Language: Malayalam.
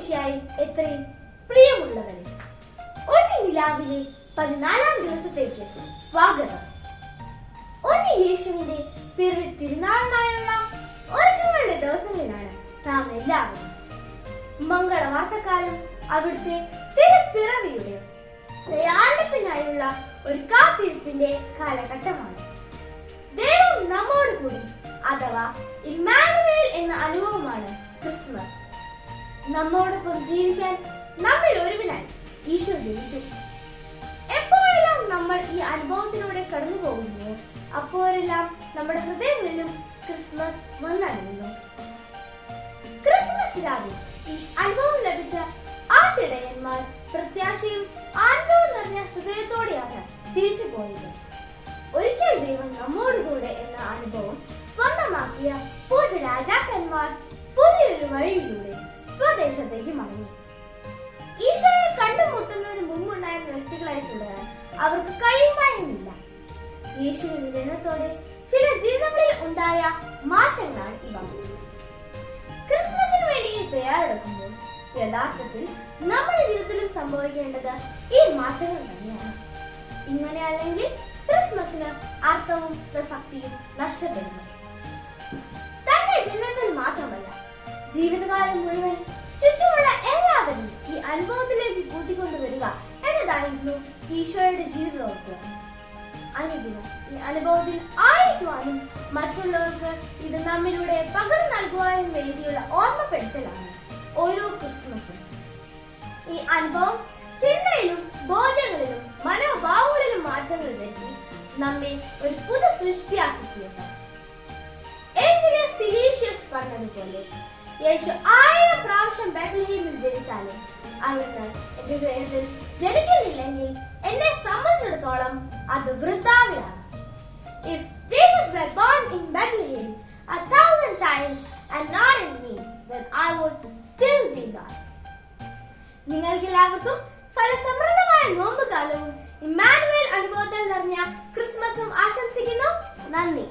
ഈശോമിശിഹായിൽ എത്രയും പ്രിയമുള്ളവരെ, ഉണ്ണി നിലാവിലെ 14-ാം ദിവസത്തേക്ക് സ്വാഗതം. ഉണ്ണി യേശുവിന്റെ പിറവി തിരുനാളിനായുള്ള ഒരുക്കങ്ങളുടെ ദിവസങ്ങളിലാണ് നാം എല്ലാവരും. മംഗളവാർത്തക്കാരും അവിടുത്തെ തിരുപ്പിറവിയുടെ തയ്യാറെടുപ്പിനായുള്ള ഒരു കാത്തിരിപ്പിന്റെ കാലഘട്ടമാണ്. ദൈവം നമ്മോട് കൂടി അഥവാ ഇമ്മാനുവേൽ എന്ന അനുഭവമാണ് ക്രിസ്തുമസ്. നമ്മോടൊപ്പം ജീവിക്കാൻ നമ്മിൽ ഒരുവനായി ഈശോ ജനിച്ചു. എപ്പോഴെല്ലാം നമ്മൾ ഈ അനുഭവത്തിലൂടെ കടന്നു പോകുന്നു, അപ്പോഴെല്ലാം നമ്മുടെ ഹൃദയങ്ങളിലും ക്രിസ്തുമസ് വന്നണിയുന്നു. ക്രിസ്തുമസ് രാവിലെ ഈ അനുഭവം ലഭിച്ച ആട്ടിടയന്മാർ പ്രത്യാശയും ആനന്ദവും നിറഞ്ഞ ഹൃദയത്തോടെയാണ് തിരിച്ചു പോയത്. ഒരിക്കൽ ദൈവം നമ്മോടുകൂടെ എന്ന അനുഭവം സ്വന്തമാക്കിയ പൂജ രാജാക്കന്മാർ പുതിയൊരു വഴിയിലൂടെ സ്വദേശത്തേക്ക് മടങ്ങി. ഈശോയെ കണ്ടുമുട്ടുന്നതിന് മുമ്പുണ്ടായിരുന്ന വ്യക്തികളായി തുടരാൻ അവർക്ക് കഴിയുമായിരുന്നില്ല. യേശുവിന്റെ ജനനത്തോടെ ചില ജീവിതങ്ങളിൽ ഉണ്ടായ മാറ്റങ്ങളാണ് ഇവ. ക്രിസ്മസിന് വേണ്ടി തയ്യാറെടുക്കുമ്പോൾ യഥാർത്ഥത്തിൽ നമ്മുടെ ജീവിതത്തിലും സംഭവിക്കേണ്ടത് ഈ മാറ്റങ്ങൾ തന്നെയാണ്. ഇങ്ങനെയല്ലെങ്കിൽ ക്രിസ്മസിന് അർത്ഥവും പ്രസക്തിയും നഷ്ടപ്പെടുന്നു. തന്റെ ജനനത്തിൽ മാത്രമല്ല, ജീവിതകാലം മുഴുവൻ ചുറ്റുമുള്ള എല്ലാവരും ഈ അനുഭവത്തിലേക്ക് കൂട്ടിക്കൊണ്ടുവരിക എന്നതായിരുന്നു ഈശോയുടെ ജീവിതോക്തി. അനുദിനം ഈ അനുഭവത്തിൽ ആയിരിക്കുവാനും മറ്റുള്ളവർക്ക് ഇത് നമ്മിലൂടെ പകർന്നു നൽകുവാനും വേണ്ടിയുള്ള ഓർമ്മപ്പെടുത്തലാണ് ഓരോ ക്രിസ്തുമസും. ഈ അനുഭവം ചിന്തയിലും ബോധ്യങ്ങളിലും മനോഭാവങ്ങളിലും മാറ്റങ്ങൾ വരുത്തി നമ്മെ ഒരു പുതു സൃഷ്ടിയാക്കി തീർന്നു. സിലീഷ്യസ് പറഞ്ഞതുപോലെ, യേശു 1000 പ്രാവശ്യം ബെത്ലഹേമിൽ ജനിച്ചാലും അവിടുന്ന് എന്റെ ഹൃദയത്തിൽ ജനിക്കുന്നില്ലെങ്കിൽ എന്നെ സംബന്ധിച്ചിടത്തോളം അത് വൃഥാവിലാണ്. If Jesus were born in Bethlehem 1000 times and not in me, then I would still be lost. നിങ്ങൾക്കെല്ലാവർക്കും ഫലസമൃദ്ധമായ നോമ്പുകാലവും ഇമ്മാനുവേൽ അനുഭവത്തിൽ നിറഞ്ഞ ക്രിസ്മസും ആശംസിക്കുന്നു. നന്ദി.